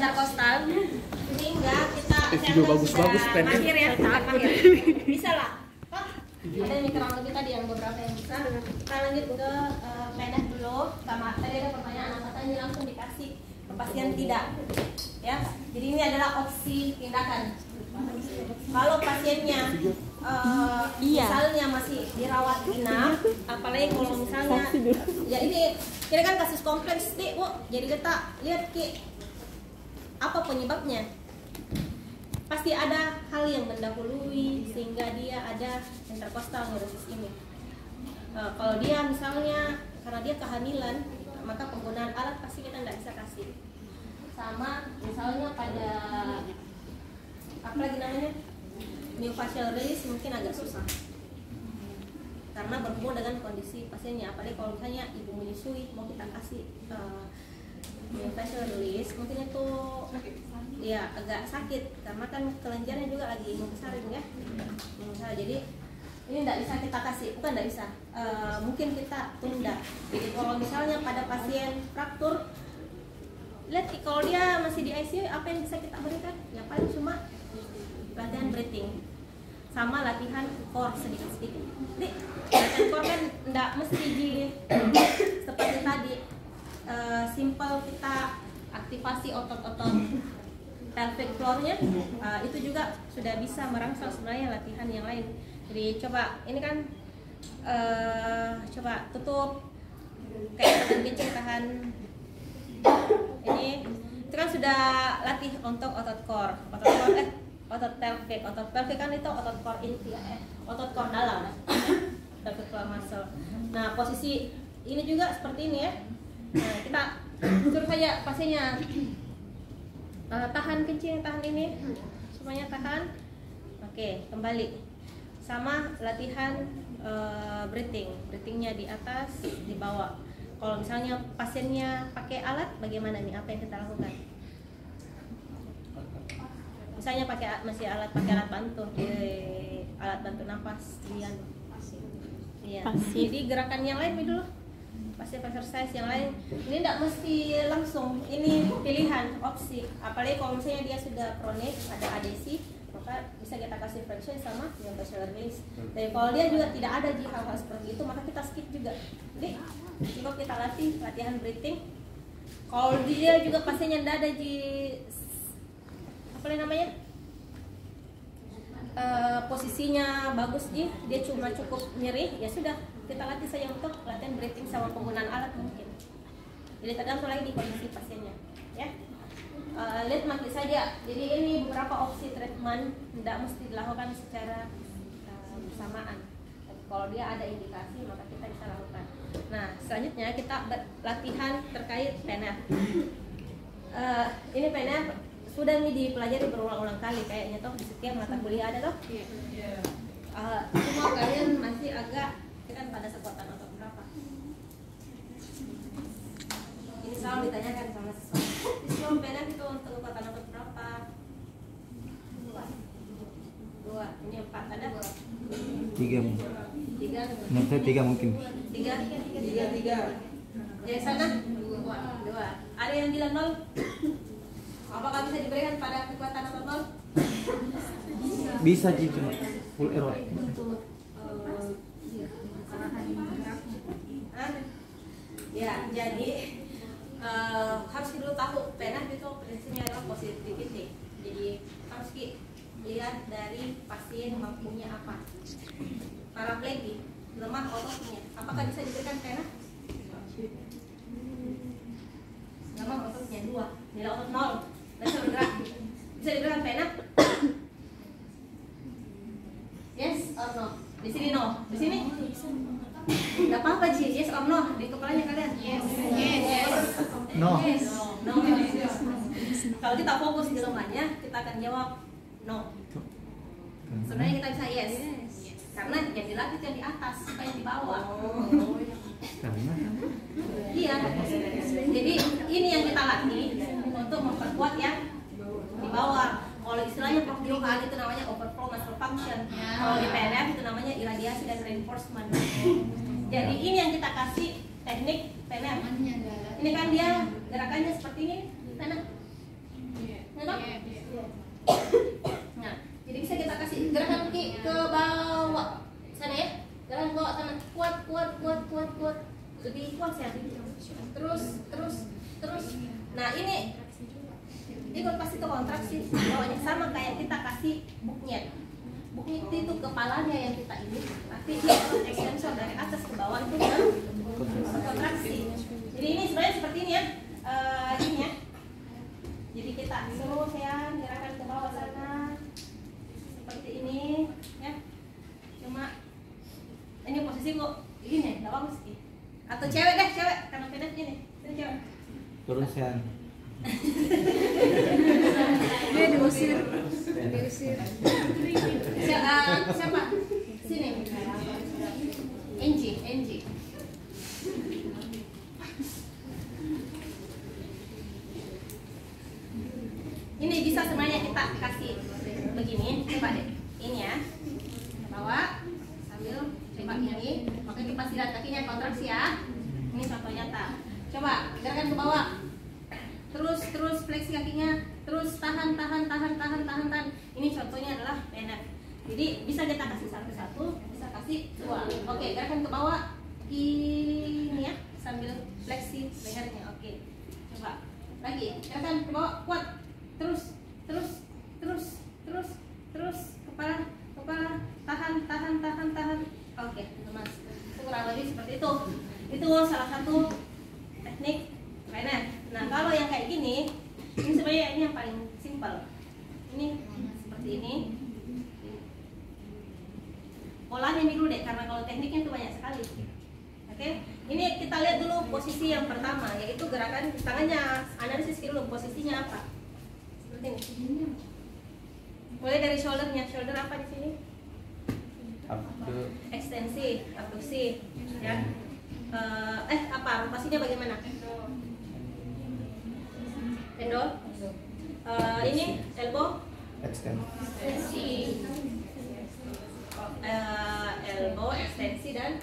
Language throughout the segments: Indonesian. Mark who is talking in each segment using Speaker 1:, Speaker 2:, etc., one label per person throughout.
Speaker 1: interkostal sehingga kita
Speaker 2: video bagus-bagus pendek.
Speaker 1: mahir ya, mahir. Bisa lah. Oh, ada yang kurang lebih tadi yang beberapa yang bisa. Kita lanjut ke PNF dulu. Sama tadi ada pertanyaan katanya langsung dikasih kepastian tidak. Ya. Jadi ini adalah opsi tindakan. Kalau pasiennya misalnya masih dirawat inap, apalagi kalau misalnya ya ini kan kasus kompleks nih, Bu. Jadi kita lihat Ki, apa penyebabnya? Pasti ada hal yang mendahului sehingga dia ada intercostal neurosis ini. Kalau dia misalnya karena dia kehamilan, maka penggunaan alat pasti kita tidak bisa kasih. Sama misalnya pada apa lagi namanya, myofascial release mungkin agak susah karena berhubung dengan kondisi pasiennya. Apalagi kalau misalnya ibu menyusui mau kita kasih myofascial release, mungkin itu ya agak sakit karena kan kelenjarnya juga lagi membesarin ya. Jadi ini tidak bisa kita kasih, bukan tidak bisa, mungkin kita tunda. Jadi kalau misalnya pada pasien fraktur, lihat kalau dia masih di ICU, apa yang bisa kita berikan? Ya paling cuma latihan breathing sama latihan core sedikit-sedikit. Jadi latihan core kan tidak mesti seperti tadi, simple kita aktivasi otot-otot pelvic floor-nya, itu juga sudah bisa merangsang sebenarnya latihan yang lain. Jadi coba ini kan coba tutup kayak tahan kencing, tahan ini itu kan sudah latih untuk otot core, otot pelvic. Otot pelvic kan itu otot core inti, otot core dalam, pelvic floor muscle. Nah posisi ini juga seperti ini ya. Nah kita suruh saja pasiennya tahan kencing, tahan ini, semuanya tahan. Oke, kembali sama latihan breathingnya di atas, di bawah. Kalau misalnya pasiennya pakai alat, bagaimana nih? Apa yang kita lakukan? Misalnya pakai alat bantu, alat bantu nafas, iya. Jadi gerakan yang lain dulu, passive exercise yang lain. Ini tidak mesti langsung, ini pilihan, opsi. Apalagi kalau misalnya dia sudah kronik, ada adesi, maka bisa kita kasih fraction sama myofascial release. Dan kalau dia juga tidak ada hal-hal seperti itu, maka kita skip juga. Jadi coba kita latihan breathing. Kalau dia juga pasiennya tidak ada apa namanya, posisinya bagus, dia cuma cukup nyeri, ya sudah kita latih saja untuk latihan breathing sama penggunaan alat mungkin. Jadi tergantung lagi di kondisi pasiennya, ya. Lihat mati saja. Jadi ini beberapa opsi treatment, tidak mesti dilakukan secara bersamaan. Kalau dia ada indikasi, maka kita bisa lakukan. Nah, selanjutnya kita latihan terkait PNF. Ini PNF sudah dipelajari berulang-ulang kali kayaknya toh di setiap mata kuliah ada toh. Cuma kalian masih agak kan pada kekuatan otot berapa? Ini selalu ditanyakan sama siswa. Siswa PNF itu untuk kekuatan otot berapa? 2. Ini 4 ada?
Speaker 2: 3.
Speaker 1: 3.
Speaker 2: Nanti 3 mungkin.
Speaker 1: 3. Jadi sana 2. Ada yang bilang 0? Apakah bisa diberikan pada kekuatan otot 0?
Speaker 2: Bisa cuma full error.
Speaker 1: Ya, jadi harus dulu tahu PNF itu prinsipnya adalah positivity. Jadi harus lihat dari pasien mampunya apa. Paraplegia, lemah ototnya, apakah bisa diberikan PNF? Lemah ototnya 2, nilai otot 0, bisa bergerak. Bisa diberikan PNF? Yes or no? Di sini no, di sini? Gak apa-apa Ci, yes or no di kepalanya kalian? Yes.
Speaker 2: No.
Speaker 1: Yes. No. Kalau kita fokus di rumahnya, kita akan jawab no. Sebenarnya kita bisa yes. Karena yang dilatih yang di atas, bukan yang di bawah.
Speaker 2: Karena
Speaker 1: Iya. Jadi ini yang kita latih untuk memperkuat yang di bawah. Kalau istilahnya Prof. Johan itu namanya overflow muscle function. Kalau di PNF itu namanya iradiasi dan reinforcement. Jadi ini yang kita kasih teknik PNF. Ini kan dia gerakannya seperti ini, sana. awas ya. Terus. Nah ini ikut pasti itu kontraksi bawahnya sama kayak kita kasih booknya. Booknya itu kepalanya yang kita ini, tapi extensor dari atas ke bawah itu kontraksi. Jadi ini sebenarnya seperti ini ya, ini ya. Jadi kita suruh ya gerakan ke bawah sana seperti ini ya. Cuma ini posisi kok ini nggak bagus sih. Atau cewek karena pendek ini cewek.
Speaker 2: Turun Sean.
Speaker 3: Dia diusir.
Speaker 1: Siapa? Sini. Angie. Ini bisa sebenarnya kita kasih begini, coba deh. Ini ya. Bawa sambil coba ini. Oke, kita lihat kakinya kontraksi ya. Ini contoh nyata. Coba gerakan ke bawah. Terus fleksi kakinya, terus tahan. Ini contohnya adalah penat. Jadi bisa kita kasih satu, bisa kasih dua. Oke, gerakan ke bawah ini ya, sambil fleksi lehernya. Oke, coba lagi gerakan ke bawah kuat. Terus kepala tahan. Oke, teman. Kurang lebih seperti itu. Itu salah satu teknik penat. Nah, kalau yang kayak gini, ini sebenarnya ini yang paling simpel. Ini seperti ini. Polanya ini dulu deh, karena kalau tekniknya itu banyak sekali. Oke, ini kita lihat dulu posisi yang pertama, yaitu gerakan tangannya. Analisis dulu posisinya apa. Seperti ini. Mulai dari shouldernya. Shoulder apa di sini? Ekstensi, abduksi, ya. Apa rotasinya bagaimana? Endo. Ini elbow. Ekstensi. Elbow, ekstensi dan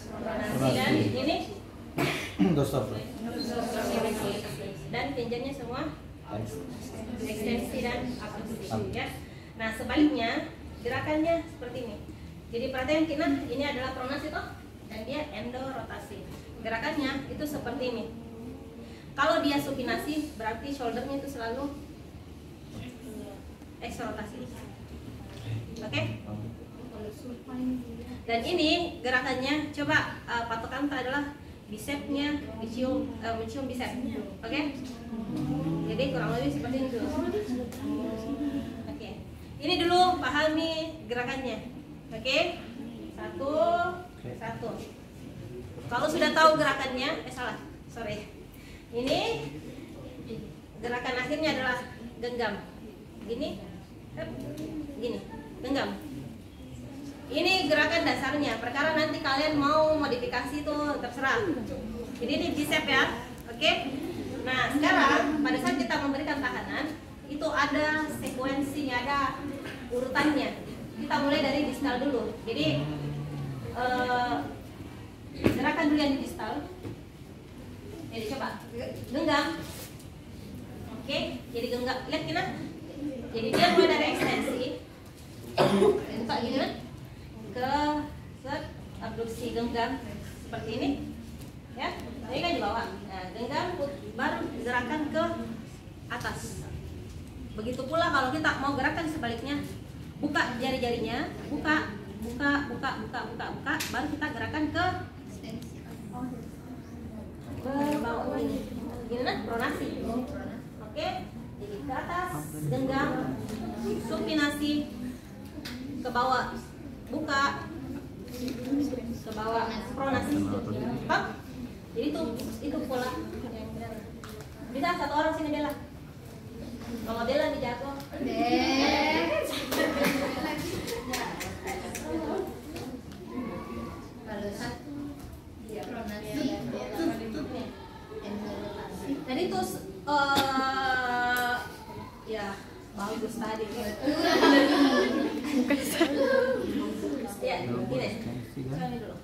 Speaker 1: pronasi. Dan ini
Speaker 2: Dorsal.
Speaker 1: Dan pinjamnya semua ekstensi dan abduksi ya. Nah, sebaliknya gerakannya seperti ini. Jadi perhatian kita, ini adalah pronasi toh, dan dia endorotasi. Gerakannya itu seperti ini. Kalau dia supinasi, berarti shouldernya itu selalu eksorotasi. Oke? Dan ini gerakannya, coba patokan adalah bicepnya, mencium bicep. Oke? Jadi kurang lebih seperti itu. Oke. Ini dulu pahami gerakannya. Oke? Satu. Kalau sudah tahu gerakannya, ini gerakan akhirnya adalah genggam. Gini, genggam. Ini gerakan dasarnya. Perkara nanti kalian mau modifikasi itu terserah. Jadi ini bicep ya, oke? Nah sekarang pada saat kita memberikan tahanan, itu ada sekuensinya, ada urutannya. Kita mulai dari distal dulu. Jadi gerakan dulu yang di distal. Jadi coba genggam. Oke, jadi genggam. Lihat kita. Jadi dia mulai dari ekstensi. Buka gini kan? Ke abduksi genggam seperti ini. Ya. Ini kan di bawah. Nah, genggam baru gerakan ke atas. Begitu pula kalau kita mau gerakan sebaliknya, buka jari-jarinya, buka, baru kita gerakan ke bawah ini. Gini nah, pronasi. Oke, jadi ke atas, genggam, supinasi, ke bawah, buka, ke bawah, pronasi. Pak, jadi itu pola yang benar. Bisa satu orang sini Bella. Kalau Bella dijago, Jadi itu ya bagus tadi. Ya, ini dulu.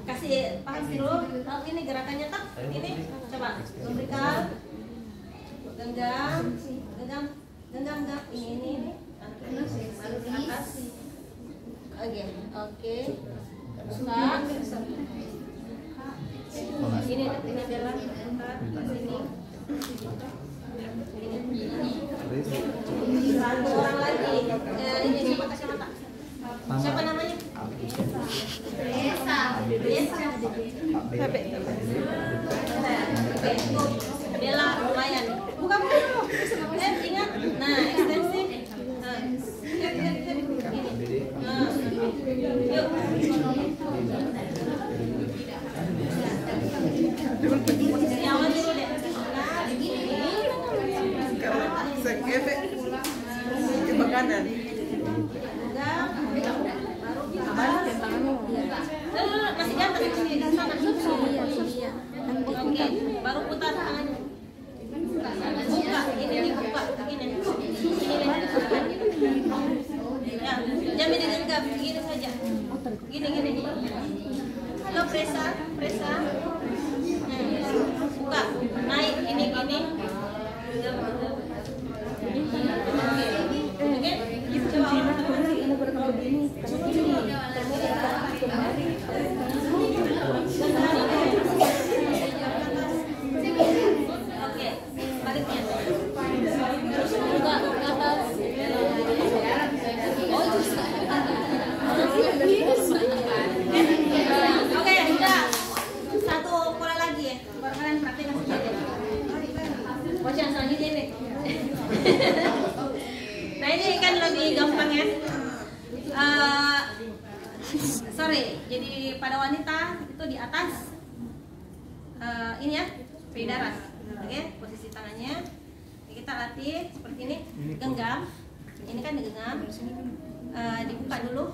Speaker 1: Kasih paham dulu. Ini gerakannya tak? Ini coba berikan. Genggam. Ini. Baru ke atas. Oke. Buka. ini jalan putar sini. Satu orang lagi. Ini siapa kacamata? Siapa namanya? Desa. Bella lumayan. Buka dulu. Ingat. Nah, ekstensi. Yuk. Siawan dulu deh.
Speaker 4: Coba kanan.
Speaker 1: Masih di atas di sana. Oke, baru putar tangannya. Buka, ini dibuka, begini. Ya, jangan digenggam, begini saja. Gini. Halo, presa. Buka, naik, ini gini. Oke, baliknya. Buka ke atas. Oke, sudah. Satu pola lagi ya. Baru kalian praktekkan sendiri. Bocah selanjutnya nih. Nah ini kan lebih gampang ya. Sorry, jadi pada wanita itu di atas ini ya, payudara. Oke, posisi tangannya. Kita latih seperti ini, genggam. Ini kan digenggam. Dibuka dulu.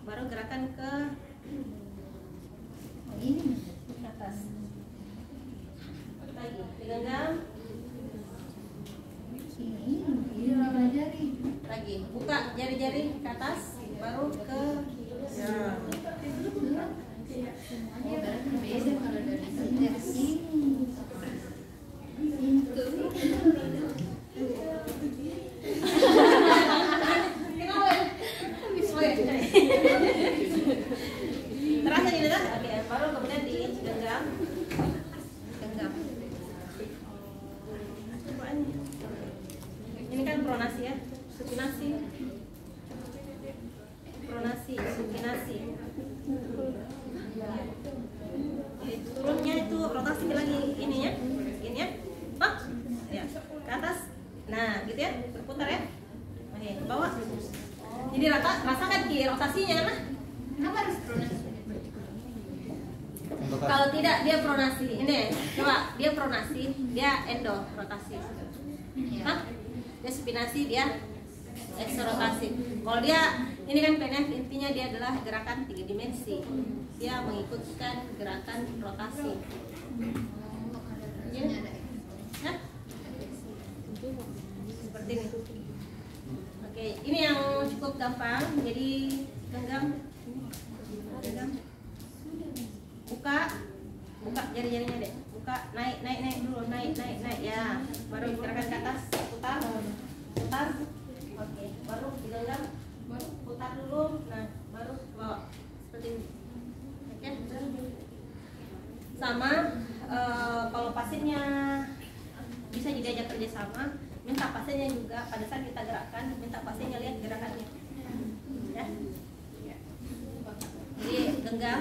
Speaker 1: Baru gerakan ke atas. Lagi digenggam. Lagi buka jari-jari ke atas, baru ke terasa ini dah. Oke, baru kemudian digenggam. Ini kan pronasi ya, supinasi, supinasi. Turunnya itu rotasi lagi ini ya, pak, ya ke atas. Nah, gitu ya, berputar ya. Oke, ke bawah. Jadi rasakan ki rotasinya kan? Apa harus pronasi? Kalau tidak dia pronasi. Ini coba dia pronasi, dia endo rotasi. Hah? Dia supinasi, dia eksorotasi. Kalau dia ini kan PNF intinya dia adalah gerakan 3 dimensi. Dia mengikutkan gerakan rotasi. Ya? Hah? Seperti ini. Oke, ini yang cukup gampang. Jadi genggam. Buka jari-jarinya deh. Buka, naik dulu, naik ya. Baru gerakan ke atas, putar. Oke, baru digenggam, baru putar dulu. Nah, baru ke bawah seperti ini. Oke. Sama kalau pasiennya bisa diajak kerjasama, minta pasiennya juga pada saat kita gerakkan, minta pasiennya lihat gerakannya. Ya. Jadi genggam,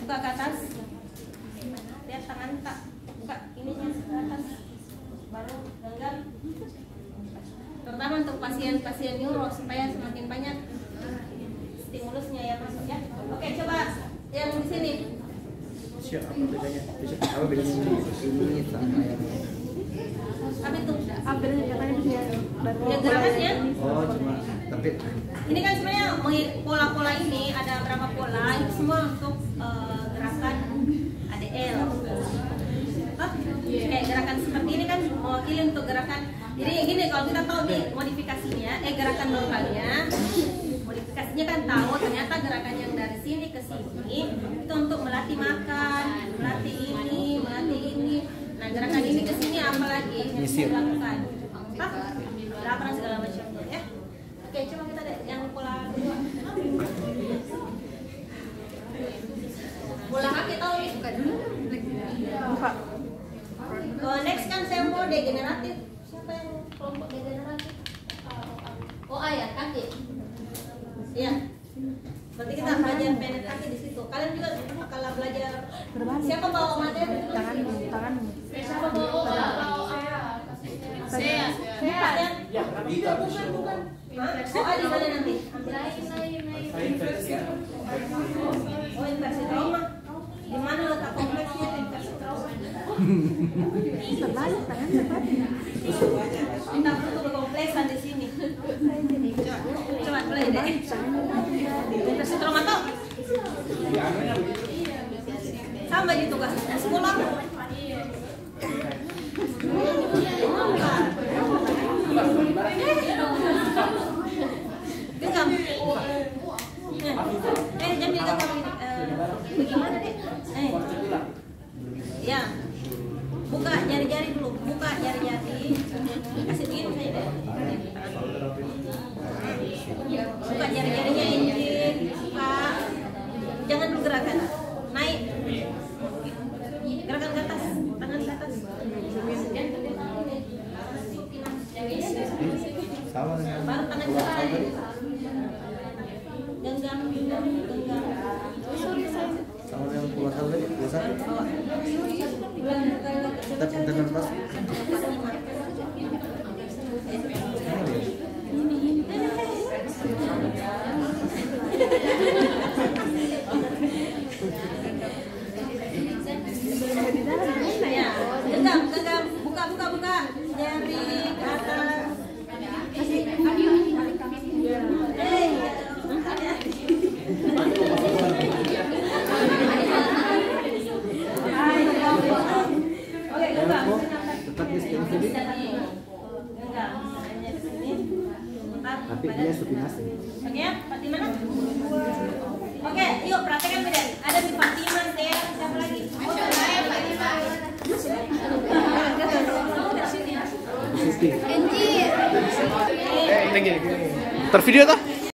Speaker 1: buka ke atas. Lihat tangan tak, buka ininya ke atas, baru genggam. Terutama untuk pasien-pasien neuro supaya semakin banyak stimulusnya yang masuk ya. Oke, coba yang di sini.
Speaker 2: Siapa bedanya? Apa bedanya ini sama yang
Speaker 1: Apa itu?
Speaker 3: Ambilnya katanya bisa
Speaker 1: Ya gerakannya.
Speaker 2: oh cuma tapi
Speaker 1: Ini kan sebenarnya pola-pola ini ada berapa pola? Itu semua untuk gerakan ADL. Kayak gerakan seperti ini kan mewakili untuk gerakan. Jadi gini, kalau kita tahu nih modifikasinya, gerakan normalnya, modifikasinya kan tahu ternyata gerakan yang dari sini ke sini itu untuk melatih makan, melatih ini. Nah gerakan ini ke sini apa lagi yang bisa dilakukan? Laporan segala macam ya. Oke, coba kita lihat yang pola kedua. Bola kaki
Speaker 3: Buka.
Speaker 1: Next kan saya mau degeneratif. Siapa yang kelompok degeneratif? Oh ayat kaki. Iya. Berarti kita belajar pendek kaki di situ. Kalian juga kalau belajar. Siapa bawa materi?
Speaker 3: Tangan.
Speaker 1: Siapa bawa? Saya. Bukan. Oh, di mana nanti? Oh, inversi trauma. Di mana letak kompleksnya inversi trauma?
Speaker 3: Terbalik tangan terbalik.
Speaker 1: Kita butuh kekompleksan di sini. Coba boleh deh. Inversi trauma toh? Sama gitu tugas sekolah. Genggam. Jangan digenggam. Bagaimana deh? Ya. Buka jari-jari dulu. Buka jari-jari. Kasih begini saja deh. Buka jari-jarinya injek. Buka. Jangan dulu gerakan. Naik. Gerakan ke atas. Tangan ke atas.
Speaker 2: Sama dengan
Speaker 1: Baru tangan ke atas. Genggam.
Speaker 2: sama dengan pulau satu tadi, pulau satu. Kita pintar nafas.
Speaker 1: Ya, genggam. Buka. Jari ke atas. Oke, genggam.
Speaker 2: Tetap di sini.
Speaker 1: Genggam.
Speaker 2: Tapi dia supinasi.
Speaker 1: Oke ya, Fatimah. Oke, yuk praktekkan beda. Ada si Fatimah, Tia, siapa lagi? Oh, saya Fatimah.
Speaker 2: Supi.
Speaker 3: Anjir.
Speaker 5: Tervideo kah?